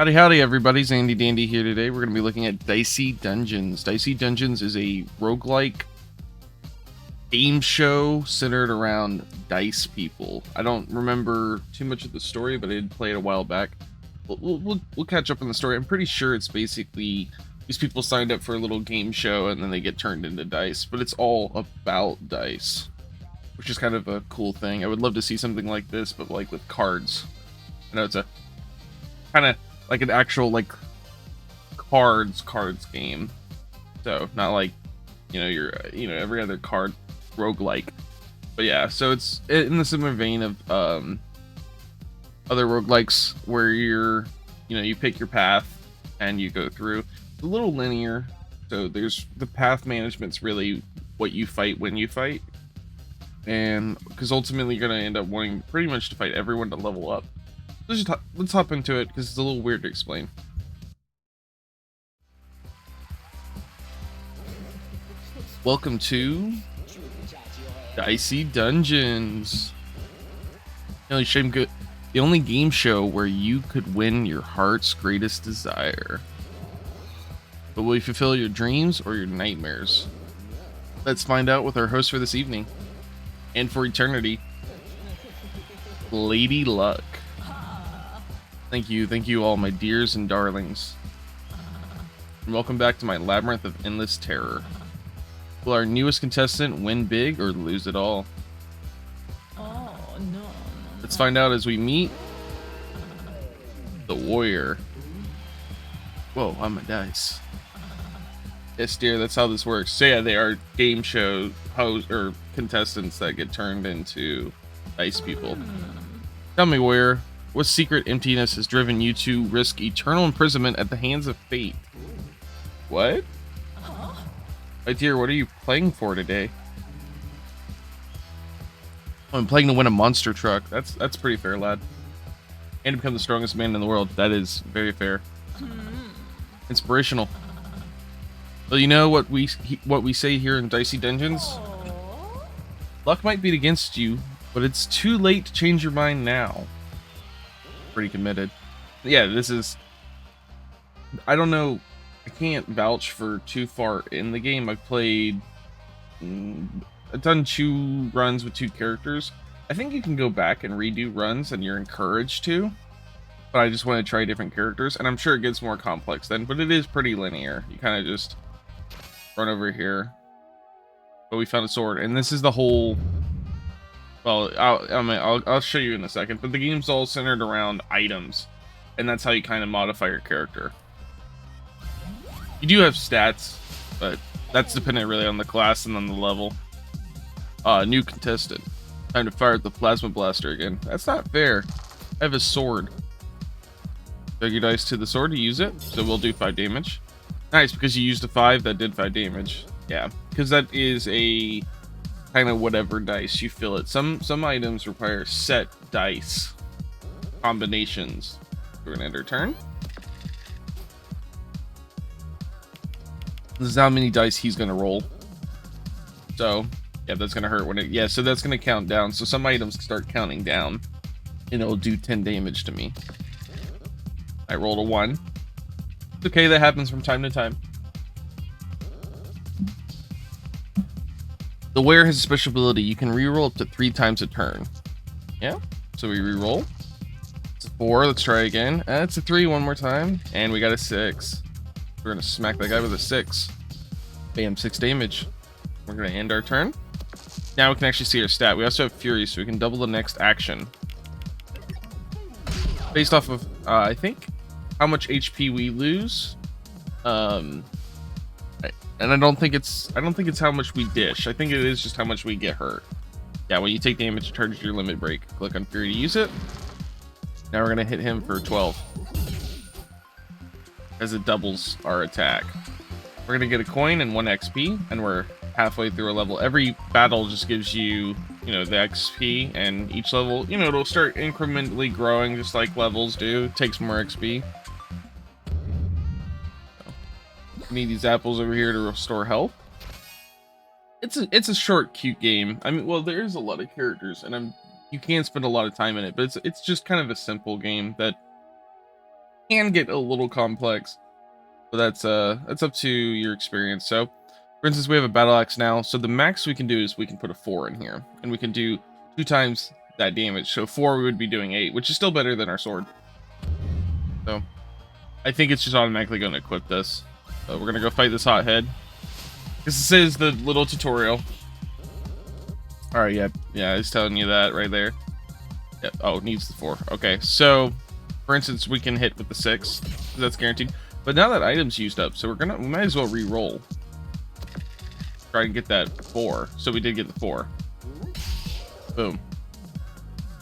Howdy, howdy, everybody. Zandy Dandy here today. We're going to be looking at Dicey Dungeons. Dicey Dungeons is a roguelike game show centered around dice people. I don't remember too much of the story, but I did play it a while back. We'll catch up on the story. I'm pretty sure it's basically these people signed up for a little game show and then they get turned into dice, but it's all about dice, which is kind of a cool thing. I would love to see something like this, but like with cards. I know it's a kind of like an actual like cards game, so not like your every other card roguelike. But yeah, so it's in the similar vein of other roguelikes where you pick your path and you go through. It's a little linear, so there's the path management's really what you fight when you fight, and because ultimately you're gonna end up wanting pretty much to fight everyone to level up. Let's hop into it because it's a little weird to explain. Welcome to Dicey Dungeons. The only game show where you could win your heart's greatest desire. But will you fulfill your dreams or your nightmares? Let's find out with our host for this evening and for eternity, Lady Luck. Thank you all my dears and darlings. And welcome back to my labyrinth of endless terror. Will our newest contestant win big or lose it all? Oh, no. Let's find out as we meet the warrior. Whoa, I'm a dice. Yes, dear, that's how this works. So yeah, they are game show hosts or contestants that get turned into dice people. Tell me, warrior, what secret emptiness has driven you to risk eternal imprisonment at the hands of fate? What? My dear, what are you playing for today? I'm playing to win a monster truck. That's pretty fair, lad. And to become the strongest man in the world. That is very fair. Inspirational. Well, you know what we say here in Dicey Dungeons? Luck might be against you, but it's too late to change your mind now. Pretty committed. Yeah, this is, I don't know, I can't vouch for too far in the game. I've done 2 runs with 2 characters. I think you can go back and redo runs, and you're encouraged to, but I just want to try different characters, and I'm sure it gets more complex then, but it is pretty linear. You kind of just run over here. But we found a sword, and this is the whole, well, I'll show you in a second, but the game's all centered around items, and that's how you kind of modify your character. You do have stats, but that's dependent really on the class and on the level. New contestant. Time to fire the plasma blaster again. That's not fair. I have a sword. Take your dice to the sword to use it, so we'll do 5 damage. Nice, because you used a 5, that did 5 damage. Yeah, because that is a kind of whatever dice you fill it. Some items require set dice combinations. We're gonna end our turn. This is how many dice he's gonna roll. So yeah, that's gonna hurt when it, yeah, so that's gonna count down. So some items start counting down and it'll do 10 damage to me. I rolled a 1. It's okay, that happens from time to time. The wearer has a special ability. You can reroll up to 3 times a turn. Yeah, so we reroll. It's a 4. Let's try again. It's a 3 one more time, and we got a 6. We're gonna smack that guy with a 6. Bam, 6 damage. We're gonna end our turn. Now we can actually see our stat. We also have Fury, so we can double the next action based off of I think how much HP we lose. And I don't think it's how much we dish. I think it is just how much we get hurt. Yeah, when you take damage, it charges your limit break. Click on Fury to use it. Now we're gonna hit him for 12, as it doubles our attack. We're gonna get a coin and 1 XP, and we're halfway through a level. Every battle just gives you, the XP, and each level, it'll start incrementally growing just like levels do. It takes more XP. Need these apples over here to restore health. It's a short, cute game. I mean, well, there's a lot of characters, and you can spend a lot of time in it, but it's just kind of a simple game that can get a little complex, but that's up to your experience. So, for instance, we have a battle axe now. So the max we can do is we can put a 4 in here, and we can do 2 times that damage. So 4 we would be doing 8, which is still better than our sword. So I think it's just automatically going to equip this. So we're gonna go fight this hothead. This is the little tutorial. All right, yeah, it's telling you that right there. Yep. Oh, it needs the 4. Okay, so for instance, we can hit with the 6. That's guaranteed. But now that item's used up, so we might as well re-roll. Try and get that 4. So we did get the 4. Boom.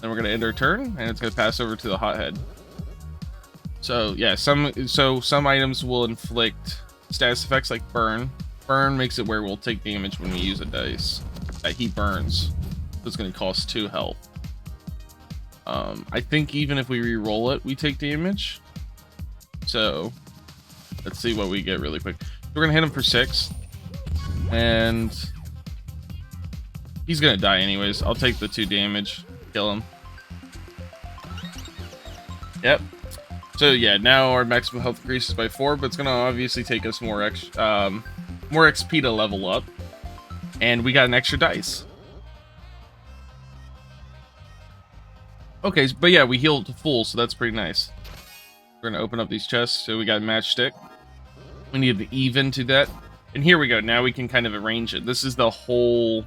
Then we're gonna end our turn, and it's gonna pass over to the hothead. So yeah, some items will inflict status effects like burn. Burn makes it where we'll take damage when we use a dice that he burns. So it's gonna cost 2 health. I think even if we re-roll it, we take damage. So let's see what we get really quick. We're gonna hit him for 6, and he's gonna die anyways. I'll take the 2 damage, kill him. Yep. So yeah, now our maximum health increases by 4, but it's gonna obviously take us more XP to level up, and we got an extra dice. Okay, but yeah, we healed to full, so that's pretty nice. We're gonna open up these chests. So we got matchstick. We need the even to that, and here we go. Now we can kind of arrange it. This is the whole.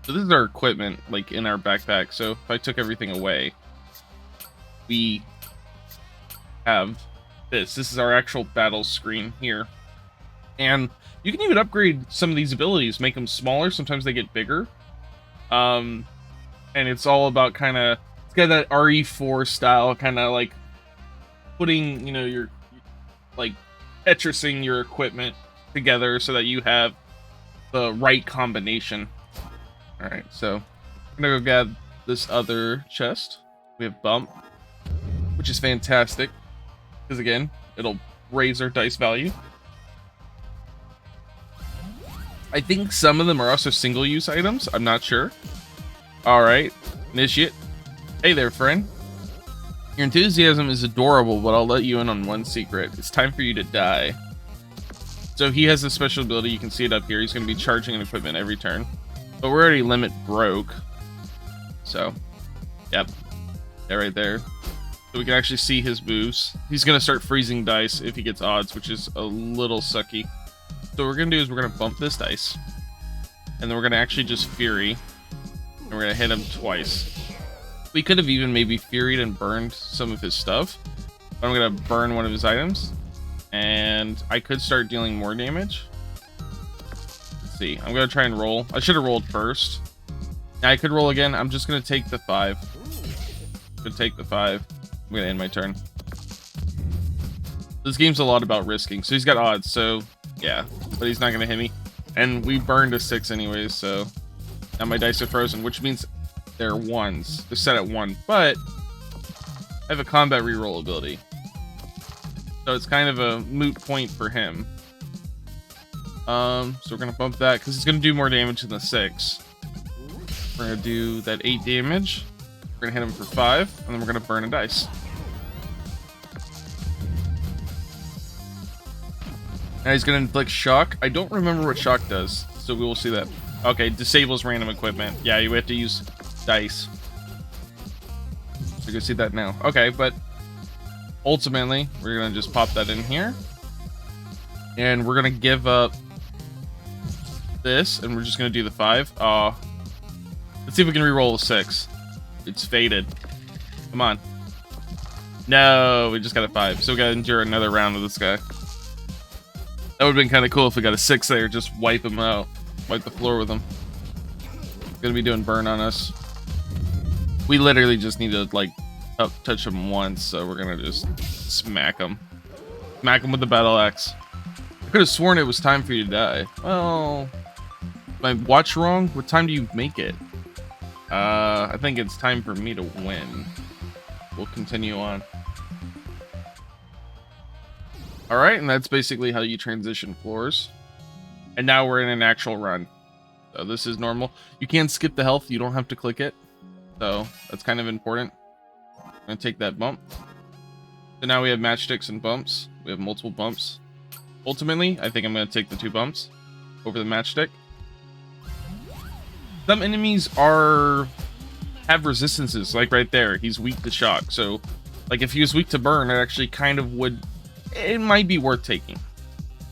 So this is our equipment, like in our backpack. So if I took everything away, we have this. This is our actual battle screen here, and you can even upgrade some of these abilities, make them smaller. Sometimes they get bigger, and it's all about kind of. Got that RE4 style, kind of like putting, your like Tetrising your equipment together so that you have the right combination. All right, so I'm gonna go grab this other chest. We have bump, which is fantastic because again, it'll raise our dice value. I think some of them are also single-use items. I'm not sure. All right, initiate. Hey there, friend. Your enthusiasm is adorable, but I'll let you in on one secret. It's time for you to die. So he has a special ability. You can see it up here. He's going to be charging an equipment every turn. But we're already limit broke. So, yep. Yeah, right there. So we can actually see his moves. He's going to start freezing dice if he gets odds, which is a little sucky. So what we're going to do is we're going to bump this dice. And then we're going to actually just Fury. And we're going to hit him twice. We could have even maybe Furied and burned some of his stuff. But I'm going to burn one of his items. And I could start dealing more damage. Let's see. I'm going to try and roll. I should have rolled first. Now I could roll again. I'm just going to take the 5. I'm going to take the 5. I'm going to end my turn. This game's a lot about risking. So he's got odds. So yeah. But he's not going to hit me. And we burned a 6 anyways. So now my dice are frozen. Which means they're 1s. They're set at 1. But I have a combat reroll ability. So it's kind of a moot point for him. So we're going to bump that because it's going to do more damage than the 6. We're going to do that 8 damage. We're going to hit him for 5. And then we're going to burn a dice. Now he's going to inflict shock. I don't remember what shock does. So we will see that. Okay, disables random equipment. Yeah, you have to use dice. So you can see that now. Okay, but ultimately, we're going to just pop that in here. And we're going to give up this, and we're just going to do the 5. Let's see if we can reroll a 6. It's faded. Come on. No, we just got a 5. So we got to endure another round of this guy. That would have been kind of cool if we got a 6 there. Just wipe him out. Wipe the floor with him. Gonna be doing burn on us. We literally just need to, like, touch him once, so we're gonna just smack him. Smack him with the battle axe. I could have sworn it was time for you to die. Well, am I watch wrong? What time do you make it? I think it's time for me to win. We'll continue on. Alright, and that's basically how you transition floors. And now we're in an actual run. So this is normal. You can skip the health. You don't have to click it. So that's kind of important. I'm going to take that bump. So now we have matchsticks and bumps. We have multiple bumps. Ultimately, I think I'm going to take the 2 bumps over the matchstick. Some enemies have resistances, like right there. He's weak to shock. So, like if he was weak to burn, it actually kind of would... It might be worth taking.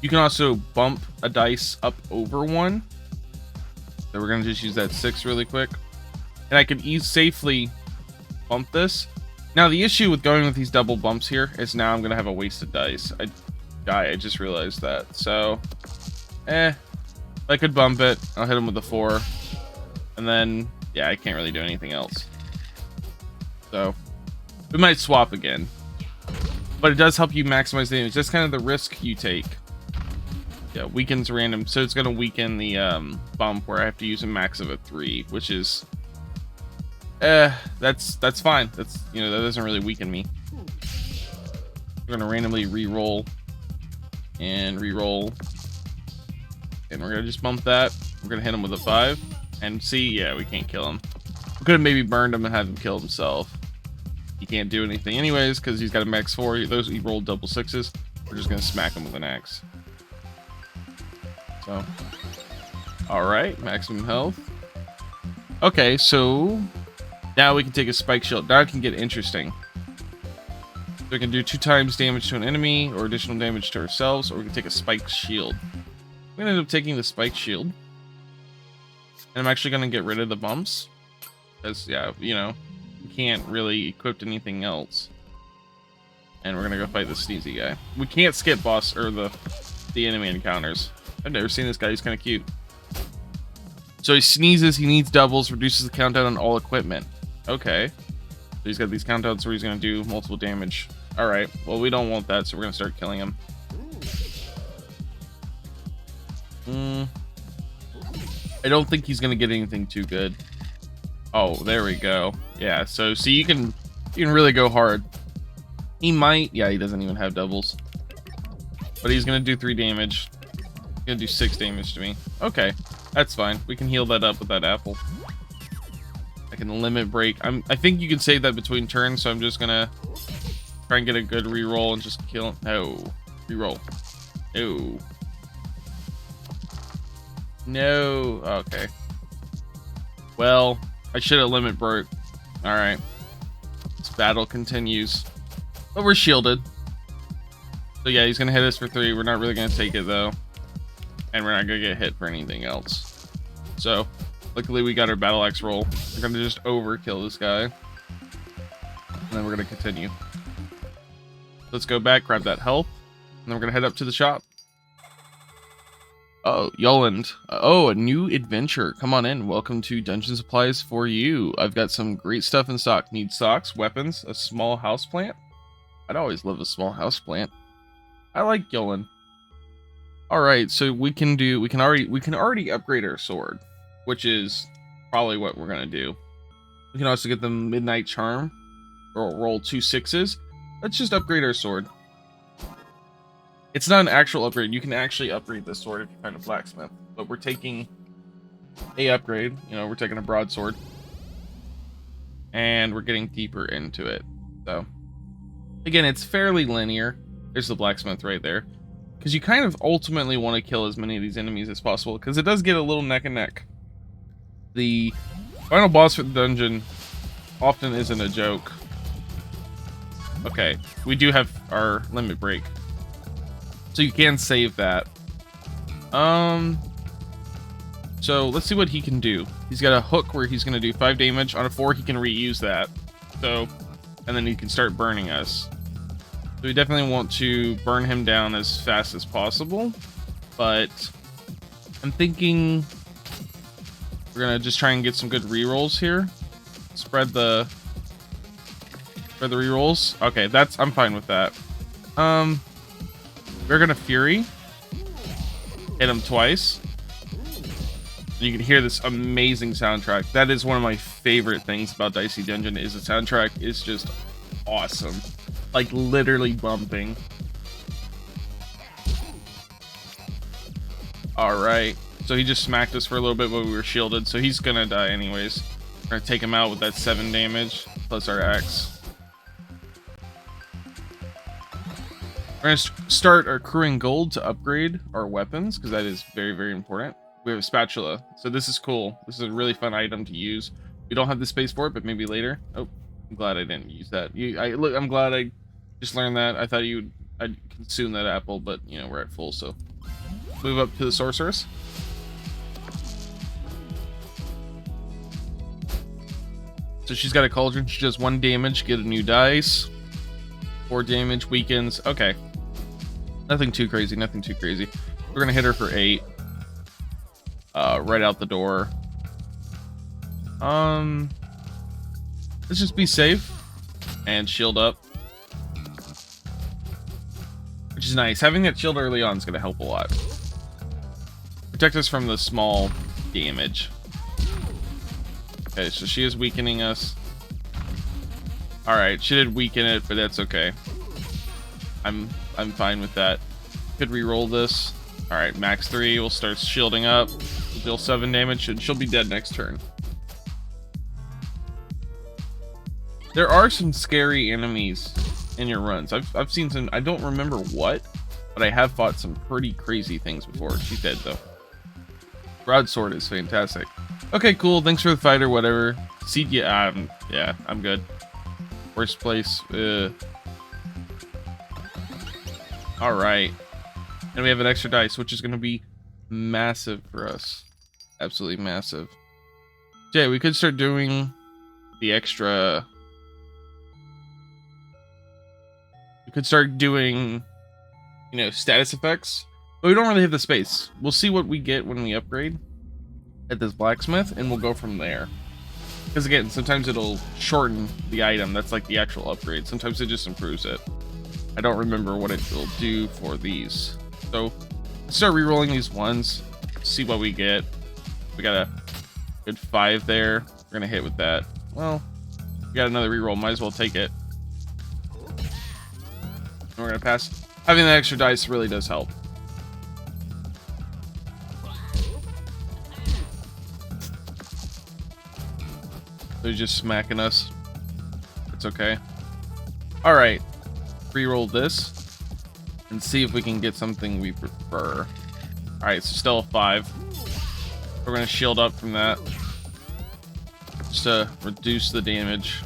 You can also bump a dice up over 1. So we're going to just use that 6 really quick. And I can safely bump this. Now, the issue with going with these double bumps here is now I'm going to have a wasted dice. I just realized that. So, I could bump it. I'll hit him with a 4. And then, yeah, I can't really do anything else. So, we might swap again. But it does help you maximize the damage. That's kind of the risk you take. Yeah, weakens random. So it's going to weaken the bump where I have to use a max of a 3, which is... that's fine. That's, you know, that doesn't really weaken me. We're going to randomly re-roll. And re-roll. And we're going to just bump that. We're going to hit him with a 5. And see, yeah, we can't kill him. We could have maybe burned him and had him kill himself. He can't do anything anyways because he's got a max 4. He rolled double 6s. We're just going to smack him with an axe. So, alright, maximum health. Okay, so now we can take a spike shield. Now it can get interesting. So we can do 2 times damage to an enemy or additional damage to ourselves, or we can take a spike shield. We're going to end up taking the spike shield. And I'm actually going to get rid of the bumps. Because, yeah, you know, we can't really equip anything else. And we're going to go fight the sneezy guy. We can't skip boss or the enemy encounters. I've never seen this guy. He's kind of cute. So he sneezes. He needs doubles. Reduces the countdown on all equipment. Okay. So he's got these countdowns where he's going to do multiple damage. All right. Well, we don't want that, so we're going to start killing him. I don't think he's going to get anything too good. Oh, there we go. Yeah, so see, you can really go hard. He might... Yeah, he doesn't even have doubles. But he's going to do 3 damage. He's going to do 6 damage to me. Okay, that's fine. We can heal that up with that apple. I can limit break. I think you can save that between turns, so I'm just going to try and get a good reroll and just kill him. No. Reroll. No. No. Okay. Well, I should have limit broke. Alright. This battle continues. But we're shielded. So yeah, he's going to hit us for 3. We're not really going to take it, though. And we're not going to get hit for anything else. So, luckily we got our battle axe roll. We're going to just overkill this guy. And then we're going to continue. Let's go back, grab that health. And then we're going to head up to the shop. Oh, Yoland. Oh, a new adventure. Come on in. Welcome to Dungeon Supplies for you. I've got some great stuff in stock. Need socks, weapons, a small house plant. I'd always love a small house plant. I like Yoland. All right, so we can already upgrade our sword, which is probably what we're gonna do. We can also get the Midnight Charm, or roll 2 6s. Let's just upgrade our sword. It's not an actual upgrade. You can actually upgrade this sword if you find a blacksmith. But we're taking a upgrade. You know, we're taking a broadsword. And we're getting deeper into it. So, again, it's fairly linear. There's the blacksmith right there. Because you kind of ultimately want to kill as many of these enemies as possible. Because it does get a little neck and neck. The final boss for the dungeon often isn't a joke. Okay, we do have our limit break. So you can save that. So let's see what he can do. He's got a hook where he's going to do 5 damage. On a 4, he can reuse that. So, and then he can start burning us. So we definitely want to burn him down as fast as possible. But I'm thinking we're going to just try and get some good rerolls here. Spread the rerolls. Okay, I'm fine with that. We're gonna Fury. Hit him twice. You can hear this amazing soundtrack. That is one of my favorite things about Dicey Dungeon, is the soundtrack is just awesome. Like, literally bumping. Alright. So he just smacked us for a little bit, but we were shielded, so he's gonna die anyways. We're gonna take him out with that 7 damage, plus our axe. We're going to start accruing gold to upgrade our weapons, because that is very, very important. We have a spatula, so this is cool. This is a really fun item to use. We don't have the space for it, but maybe later. Oh, I'm glad I didn't use that. I'm glad I just learned that. I thought I'd consume that apple, but you know, we're at full, so move up to the sorceress. So she's got a cauldron. She does 1 damage, get a new dice. 4 damage, weakens. Okay. Nothing too crazy, nothing too crazy. We're gonna hit her for 8. Right out the door. Let's just be safe and shield up, which is nice. Having that shield early on is gonna help a lot. Protect us from the small damage. Okay, so she is weakening us. Alright, she did weaken it, but that's okay. I'm fine with that. Could re-roll this. Alright, max 3. We'll start shielding up. We'll deal 7 damage, and she'll be dead next turn. There are some scary enemies in your runs. I've seen some. I don't remember what, but I have fought some pretty crazy things before. She's dead, though. Broadsword is fantastic. Okay, cool. Thanks for the fight or whatever. See, yeah, I'm good. Worst place. All right, and we have an extra dice, which is going to be massive for us. Absolutely massive. Yeah, we could start doing the extra. We could start doing, you know, status effects, but we don't really have the space. We'll see what we get when we upgrade at this blacksmith, and we'll go from there. Because again, sometimes it'll shorten the item. That's like the actual upgrade. Sometimes it just improves it. I don't remember what it will do for these. So let's start re-rolling these ones. See what we get. We got a good 5 there. We're gonna hit with that. Well, we got another re-roll. Might as well take it. And we're gonna pass. Having that extra dice really does help. They're just smacking us. It's okay. All right, re-roll this and see if we can get something we prefer. All right, so still a 5. We're gonna shield up from that just to reduce the damage.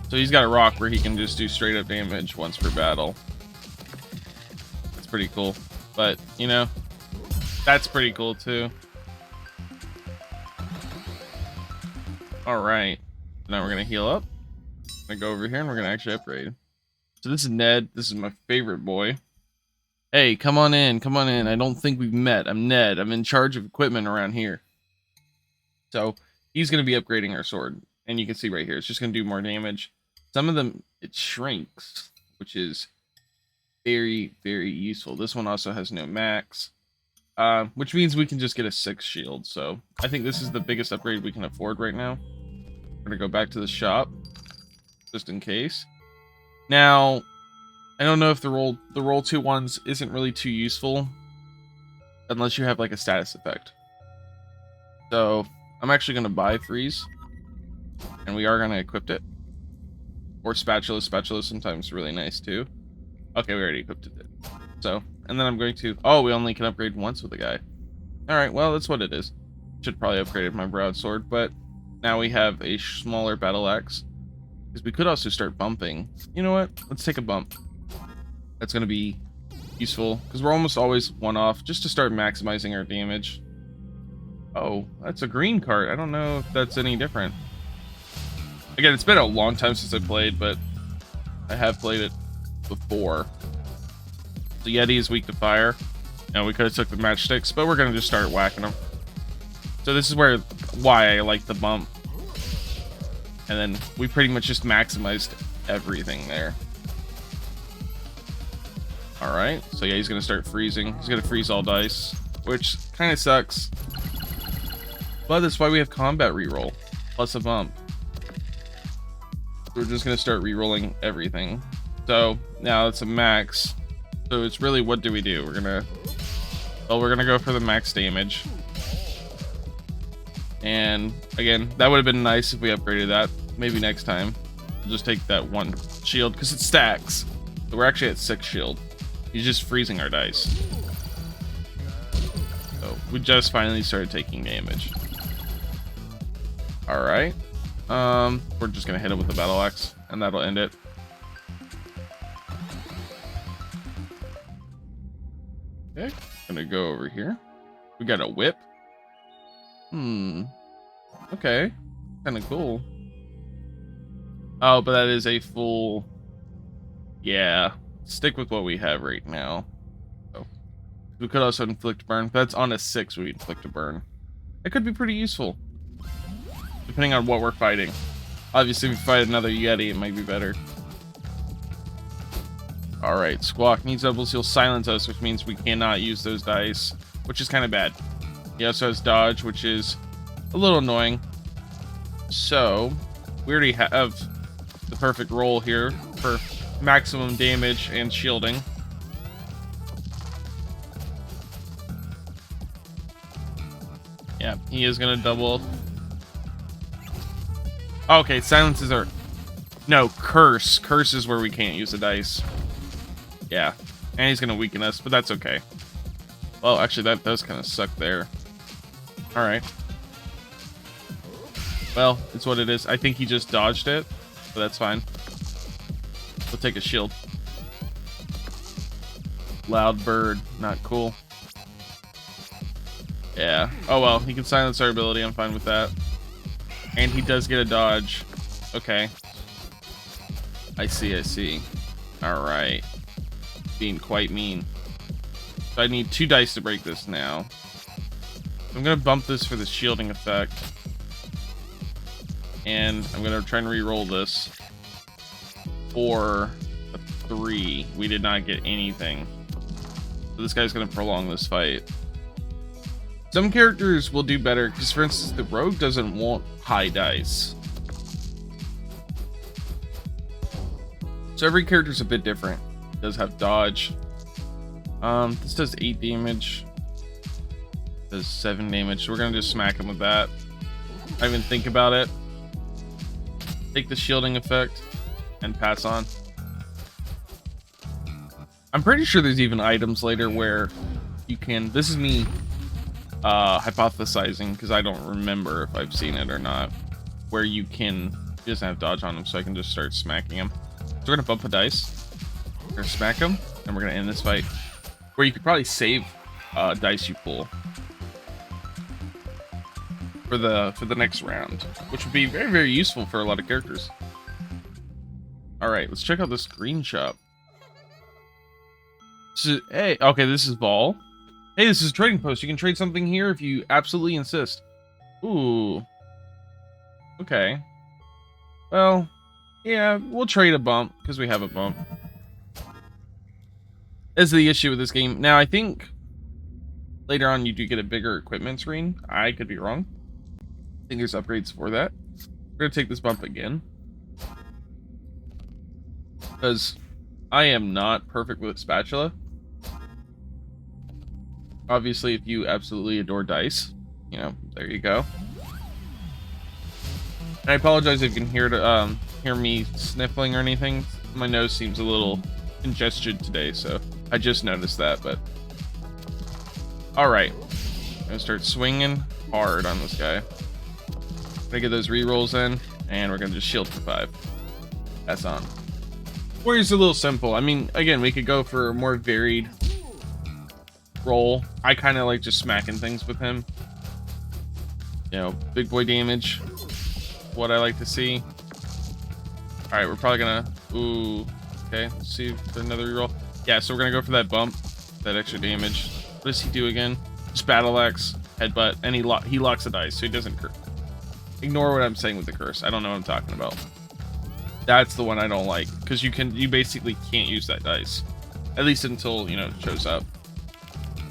So he's got a rock where he can just do straight up damage once per battle. That's pretty cool. But, you know, that's pretty cool too. Alright. Now we're going to heal up. I'm going to go over here and we're going to actually upgrade. So this is Ned. This is my favorite boy. Hey, come on in. Come on in. I don't think we've met. I'm Ned. I'm in charge of equipment around here. So he's going to be upgrading our sword. And you can see right here, it's just going to do more damage. Some of them, it shrinks, which is very, very useful. This one also has no max, which means we can just get a 6 shield. So I think this is the biggest upgrade we can afford right now. We're going to go back to the shop, just in case. Now, I don't know if the roll 2 ones isn't really too useful, unless you have like a status effect. So I'm actually going to buy freeze. And we are going to equip it. Or spatula. Spatula is sometimes really nice too. Okay, we already equipped it. So, and then I'm going to... Oh, we only can upgrade once with the guy. Alright, well, that's what it is. Should probably upgrade my broadsword, but now we have a smaller battle axe. Because we could also start bumping. You know what? Let's take a bump. That's going to be useful. Because we're almost always one off, just to start maximizing our damage. Oh, that's a green card. I don't know if that's any different. Again, it's been a long time since I played, but I have played it before. The Yeti is weak to fire. And we could have took the matchsticks, but we're going to just start whacking them. So this is why I like the bump. And then we pretty much just maximized everything there. Alright, so yeah, he's going to start freezing. He's going to freeze all dice, which kind of sucks. But that's why we have combat reroll, plus a bump. We're just going to start re-rolling everything. So now it's a max. So it's really, what do we do? We're going to go for the max damage. And again, that would have been nice if we upgraded that. Maybe next time. We'll just take that one shield because it stacks. So we're actually at 6 shield. He's just freezing our dice. So we just finally started taking damage. Alright. We're just gonna hit him with the battle axe, and that'll end it. Okay, gonna go over here. We got a whip. Okay. Kinda cool. Oh, but that is a full... Yeah. Stick with what we have right now. So, we could also inflict burn. That's on a 6 we inflict a burn. It could be pretty useful. Depending on what we're fighting. Obviously, if we fight another Yeti, it might be better. Alright, Squawk needs doubles. He'll silence us, which means we cannot use those dice, which is kind of bad. He also has dodge, which is a little annoying. So, we already have the perfect roll here for maximum damage and shielding. Yeah, he is going to double. Okay, silences are... No, curse. Curse is where we can't use the dice. Yeah, and he's going to weaken us, but that's okay. Well, actually, that does kind of suck there. Alright. Well, it's what it is. I think he just dodged it, but that's fine. We'll take a shield. Loud bird. Not cool. Yeah. Oh well, he can silence our ability. I'm fine with that. And he does get a dodge. Okay. I see. Alright. Being quite mean. So I need 2 dice to break this now. I'm going to bump this for the shielding effect. And I'm going to try and re-roll this. For a 3. We did not get anything. So this guy's going to prolong this fight. Some characters will do better, because for instance, the rogue doesn't want high dice. So every character's a bit different. It does have dodge. This does 8 damage. Does 7 damage. So we're gonna just smack him with that. Not even think about it. Take the shielding effect and pass on. I'm pretty sure there's even items later where you can... This is me hypothesizing, because I don't remember if I've seen it or not, where you can... He doesn't have dodge on him, so I can just start smacking him. So we're gonna bump a dice. We're gonna smack him, and we're gonna end this fight. Where you could probably save dice you pull for the next round, which would be very, very useful for a lot of characters. Alright, let's check out this green shop. Hey, okay, this is Ball. Hey, this is a trading post. You can trade something here if you absolutely insist. Ooh. Okay. Well, yeah, we'll trade a bump, because we have a bump. That's the issue with this game. Now, I think later on you do get a bigger equipment screen. I could be wrong. I think there's upgrades for that. We're going to take this bump again. Because I am not perfect with a spatula. Obviously, if you absolutely adore dice, you know, there you go. And I apologize if you can hear me sniffling or anything. My nose seems a little congested today, so I just noticed that, but... Alright. I'm gonna start swinging hard on this guy. Gonna get those rerolls in, and we're gonna just shield for 5. That's on. Warrior's a little simple. I mean, again, we could go for a more varied roll. I kind of like just smacking things with him. You know, big boy damage. What I like to see. Alright, we're probably gonna... Ooh. Okay, let's see if there's another reroll. Yeah, so we're gonna go for that bump. That extra damage. What does he do again? Just battle axe, headbutt, and he locks the dice, so he doesn't curse. Ignore what I'm saying with the curse. I don't know what I'm talking about. That's the one I don't like, because you basically can't use that dice. At least until, you know, it shows up.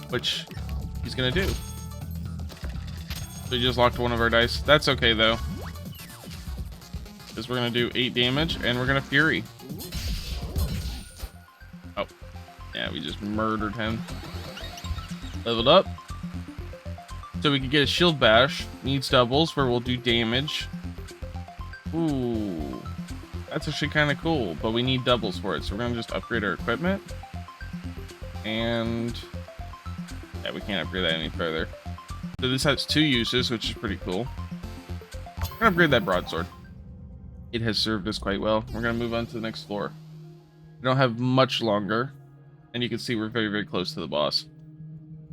Which he's gonna do. So he just locked one of our dice. That's okay though. Because we're gonna do 8 damage and we're gonna Fury. Oh. Yeah, we just murdered him. Leveled up. So we can get a shield bash. Needs doubles where we'll do damage. Ooh. That's actually kind of cool, but we need doubles for it. So we're going to just upgrade our equipment. And yeah, we can't upgrade that any further. So this has 2 uses, which is pretty cool. We're going to upgrade that broadsword. It has served us quite well. We're going to move on to the next floor. We don't have much longer. And you can see we're very, very close to the boss.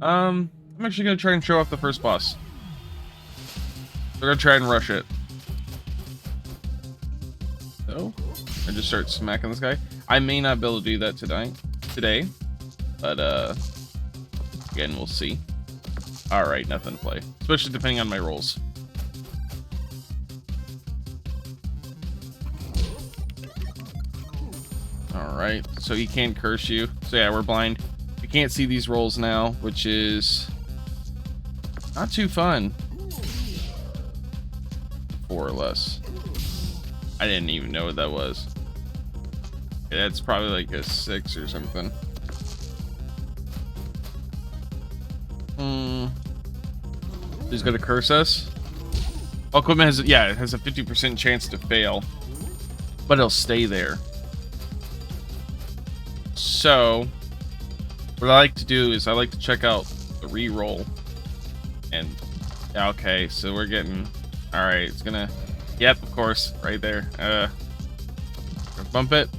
I'm actually going to try and show off the first boss. We're going to try and rush it. So, I just start smacking this guy. I may not be able to do that today. But, again, we'll see. Alright, nothing to play. Especially depending on my rolls. Alright, so he can't curse you. So yeah, we're blind. We can't see these rolls now, which is not too fun. 4 or less. I didn't even know what that was. Yeah, it's probably like a 6 or something. He's gonna curse us. Well, equipment has, yeah, it has a 50% chance to fail, but it'll stay there. So, what I like to do is I like to check out the re-roll. And, okay, so we're getting, alright, it's gonna, yep, of course, right there. Bump it.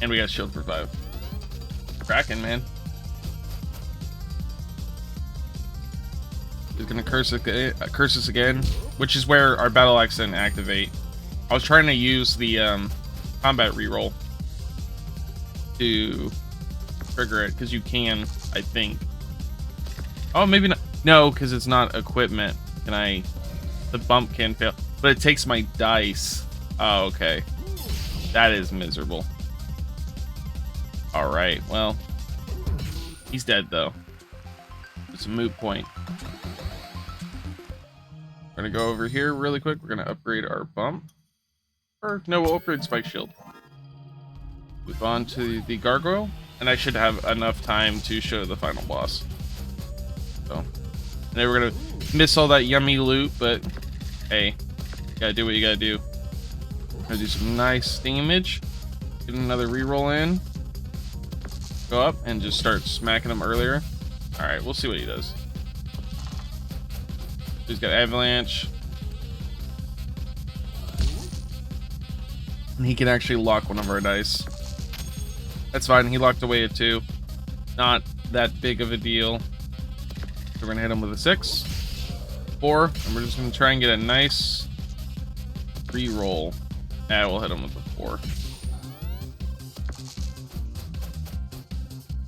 And we got shield for 5. Cracking, man. He's gonna curse us again, which is where our battle axe didn't activate. I was trying to use the combat reroll to trigger it, because you can, I think. Oh, maybe not. No, because it's not equipment. The bump can fail, but it takes my dice. Oh, okay. That is miserable. All right, well, he's dead though. It's a moot point. We're gonna go over here really quick. We're gonna upgrade our bump. Or no, we'll upgrade spike shield. Move on to the gargoyle, and I should have enough time to show the final boss. So, and then we're gonna miss all that yummy loot, but hey, you gotta do what you gotta do. Gonna do some nice damage. Get another reroll in. Go up and just start smacking him earlier. All right, we'll see what he does. He's got avalanche. And he can actually lock one of our dice. That's fine. He locked away at 2. Not that big of a deal. So we're gonna hit him with a 6, 4, and we're just gonna try and get a nice re-roll. Yeah, we'll hit him with a 4.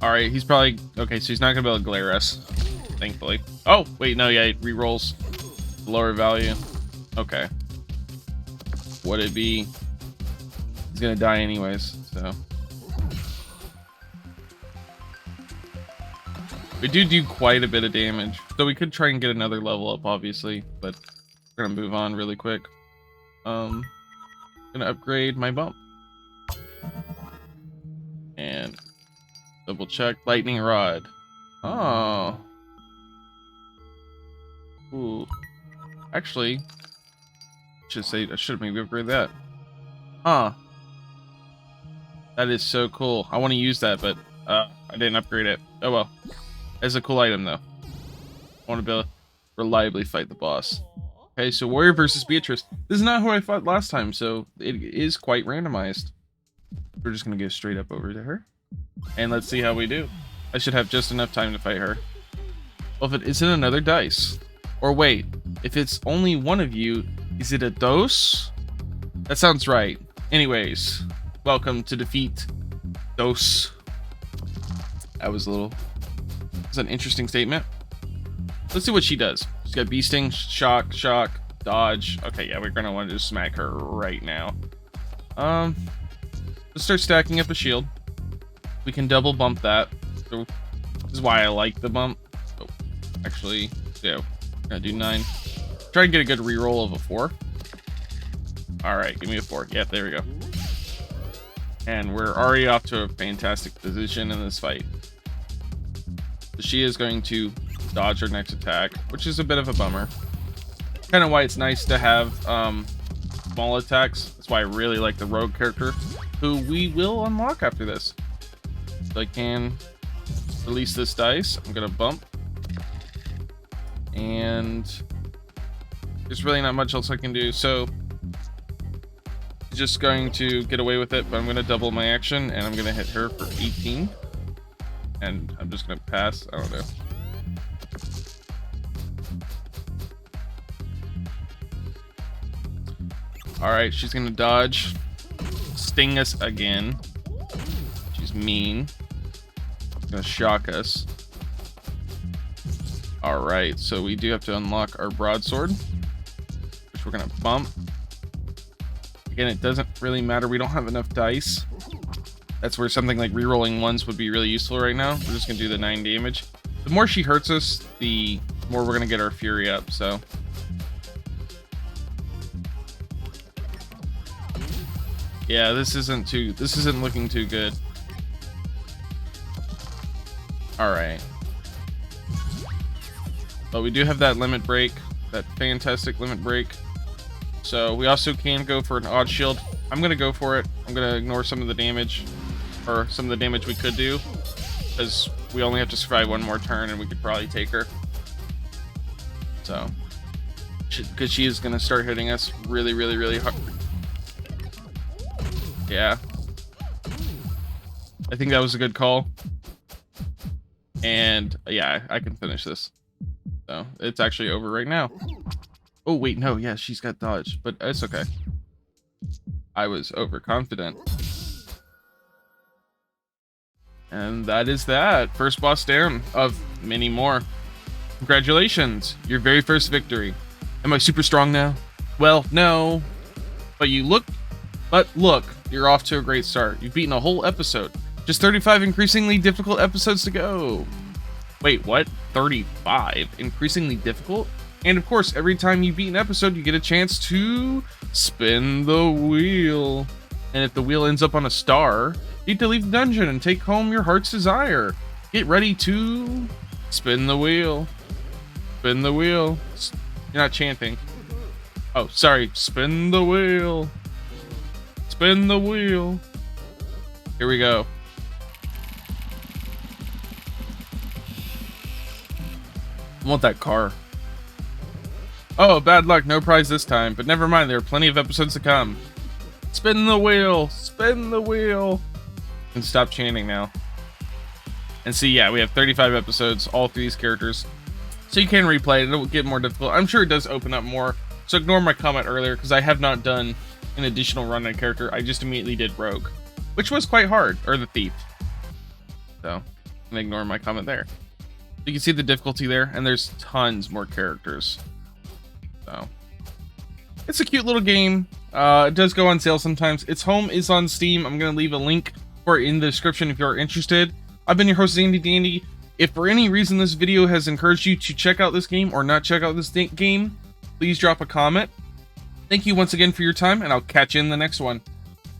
All right, he's probably okay. So he's not gonna be able to glare us, thankfully. Oh wait, no, yeah, it re-rolls lower value. Okay. Would it be? He's gonna die anyways, so. We do quite a bit of damage, so we could try and get another level up, obviously, but we're gonna move on really quick. Gonna upgrade my bump. And double check lightning rod. Oh. Ooh. Actually, I should maybe upgrade that. Huh. That is so cool. I want to use that, but I didn't upgrade it. Oh well. It's a cool item though. I want to be able to reliably fight the boss. Okay, so Warrior versus Beatrice. This is not who I fought last time, so it is quite randomized. We're just gonna go straight up over to her. And let's see how we do. I should have just enough time to fight her. Well, if it isn't another dice. Or wait, if it's only one of you, is it a dose? That sounds right. Anyways, welcome to defeat Dose. That was an interesting statement. Let's see what she does. She's got bee sting, shock, dodge. Okay, yeah, we're gonna want to just smack her right now. Let's start stacking up a shield. We can double bump that. So this is why I like the bump. Oh, actually, yeah, we're gonna do 9. Try and get a good reroll of a 4. All right, give me a 4. Yeah, there we go. And we're already off to a fantastic position in this fight. So she is going to dodge her next attack, which is a bit of a bummer. Kind of why it's nice to have small attacks. That's why I really like the rogue character, who we will unlock after this. So I can release this dice. I'm gonna bump. And there's really not much else I can do. So just going to get away with it, but I'm gonna double my action and I'm gonna hit her for 18. And I'm just gonna pass. I don't know. Alright, she's gonna dodge. Sting us again. She's mean. Gonna shock us. Alright, so we do have to unlock our broadsword, which we're gonna bump. Again, it doesn't really matter. We don't have enough dice. That's where something like rerolling ones would be really useful right now. We're just gonna do the 9 damage. The more she hurts us, the more we're gonna get our fury up, so. Yeah, this isn't looking too good. Alright. But we do have that limit break, that fantastic limit break. So we also can go for an odd shield. I'm gonna go for it. I'm gonna ignore some of the damage, or some of the damage we could do, because we only have to survive one more turn and we could probably take her. So, because she is gonna start hitting us really, really, really hard. Yeah. I think that was a good call. And yeah, I can finish this. So it's actually over right now. Oh wait, no, yeah, she's got dodge, but it's okay. I was overconfident. And that is that. First boss down of many more. Congratulations, your very first victory. Am I super strong now? Well, no. But look, you're off to a great start. You've beaten a whole episode. Just 35 increasingly difficult episodes to go. Wait, what? 35? Increasingly difficult? And of course, every time you beat an episode, you get a chance to spin the wheel. And if the wheel ends up on a star, you need to leave the dungeon and take home your heart's desire. Get ready to spin the wheel. Spin the wheel. You're not chanting. Oh, sorry. Spin the wheel. Spin the wheel. Here we go. I want that car. Oh, bad luck. No prize this time. But never mind. There are plenty of episodes to come. Spin the wheel. Spin the wheel. And stop chanting now. And see, yeah, we have 35 episodes, all three of these characters. So you can replay it. It'll get more difficult. I'm sure it does open up more. So ignore my comment earlier, because I have not done an additional run on a character. I just immediately did Rogue, which was quite hard. Or the Thief. So, and ignore my comment there. You can see the difficulty there, and there's tons more characters. So, it's a cute little game. It does go on sale sometimes. Its home is on Steam. I'm going to leave a link for it in the description if you're interested. I've been your host, Dandy Dandy. If for any reason this video has encouraged you to check out this game or not check out this game, please drop a comment. Thank you once again for your time, and I'll catch you in the next one.